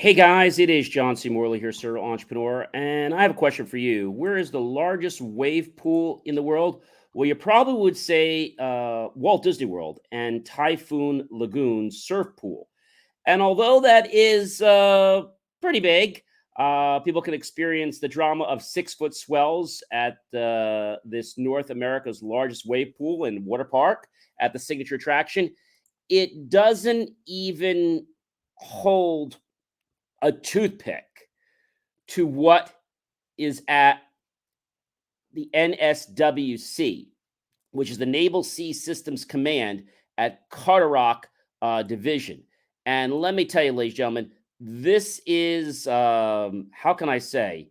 Hey guys, it is John C. Morley here, serial entrepreneur, and I have a question for you. Where is the largest wave pool in the world? Well, you probably would say Walt Disney World and Typhoon Lagoon Surf Pool. And although that is pretty big, people can experience the drama of 6 foot swells at this North America's largest wave pool and water park at the signature attraction. It doesn't even hold a toothpick to what is at the NSWC, which is the Naval Sea Systems Command at Carderock Division. And let me tell you, ladies and gentlemen, this is, how can I say,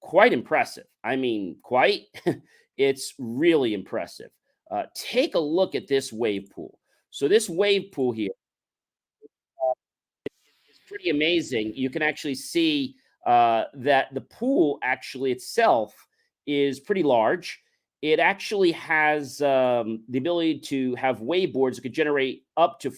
quite impressive. I mean, quite, it's really impressive. Take a look at this wave pool. So, this wave pool here is pretty amazing. You can actually see that the pool actually itself is pretty large. It actually has the ability to have wave boards that could generate up to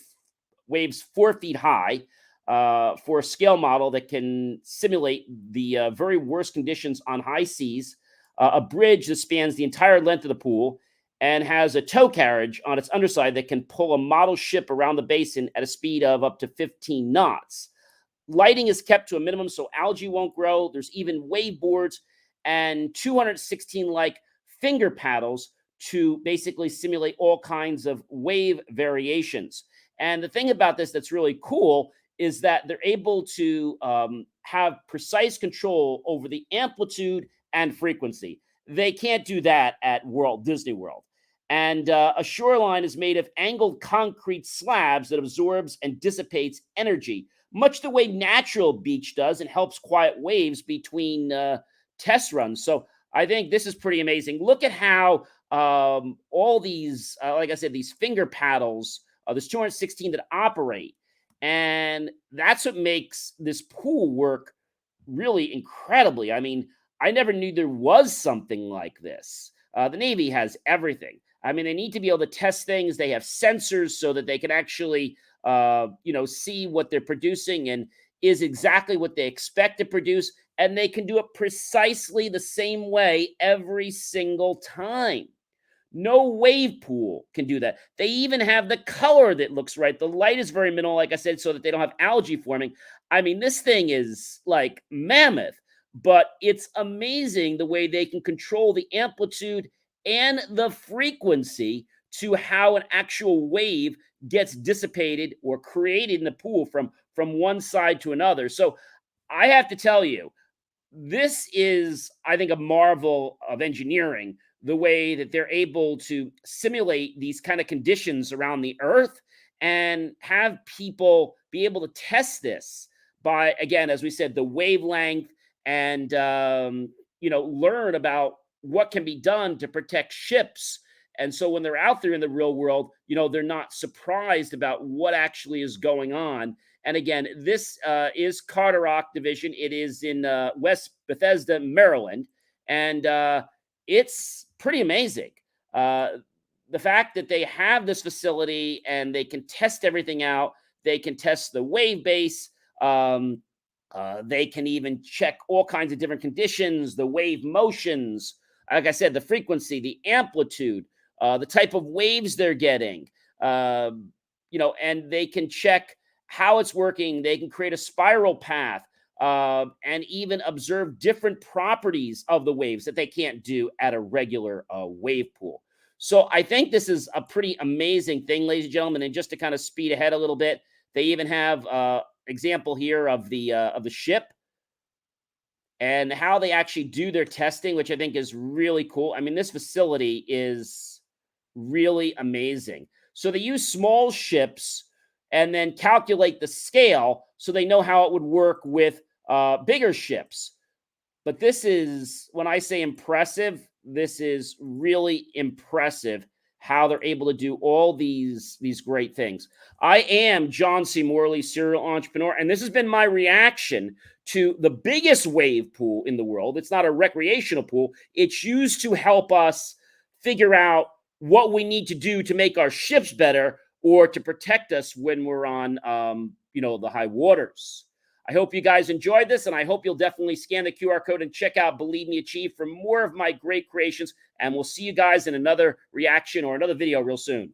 waves 4 feet high for a scale model that can simulate the very worst conditions on high seas. A bridge that spans the entire length of the pool and has a tow carriage on its underside that can pull a model ship around the basin at a speed of up to 15 knots. Lighting is kept to a minimum so algae won't grow. There's even wave boards and 216 like finger paddles to basically simulate all kinds of wave variations. And the thing about this that's really cool is that they're able to have precise control over the amplitude and frequency. They can't do that at Walt Disney World. And a shoreline is made of angled concrete slabs that absorbs and dissipates energy, much the way natural beach does, and helps quiet waves between test runs. So I think this is pretty amazing. Look at how all these, like I said, these finger paddles, there's 216 that operate. And that's what makes this pool work really incredibly. I mean, I never knew there was something like this. The Navy has everything. I mean, they need to be able to test things. They have sensors so that they can actually, see what they're producing and is exactly what they expect to produce. And they can do it precisely the same way every single time. No wave pool can do that. They even have the color that looks right. The light is very minimal, like I said, so that they don't have algae forming. I mean, this thing is like mammoth, but it's amazing the way they can control the amplitude and the frequency to how an actual wave gets dissipated or created in the pool from one side to another. So I have to tell you, this is, I think, a marvel of engineering, the way that they're able to simulate these kind of conditions around the earth and have people be able to test this by, again, as we said, the wavelength and learn about what can be done to protect ships. And so when they're out there in the real world, they're not surprised about what actually is going on. And again, this is Carderock Division. It is in West Bethesda, Maryland. And it's pretty amazing. Uh, the fact that they have this facility and they can test everything out, they can test the wave base. They can even check all kinds of different conditions, the wave motions, like I said, the frequency, the amplitude, the type of waves they're getting, and they can check how it's working. They can create a spiral path and even observe different properties of the waves that they can't do at a regular wave pool. So I think this is a pretty amazing thing, ladies and gentlemen. And just to kind of speed ahead a little bit, they even have example here of the ship and how they actually do their testing, which I think is really cool. I mean, this facility is really amazing. So they use small ships and then calculate the scale so they know how it would work with bigger ships. But this is, when I say impressive, this is really impressive how they're able to do all these great things. I am John C. Morley, serial entrepreneur, and this has been my reaction to the biggest wave pool in the world. It's not a recreational pool. It's used to help us figure out what we need to do to make our ships better or to protect us when we're on, the high waters. I hope you guys enjoyed this, and I hope you'll definitely scan the QR code and check out Believe Me Achieve for more of my great creations. And we'll see you guys in another reaction or another video real soon.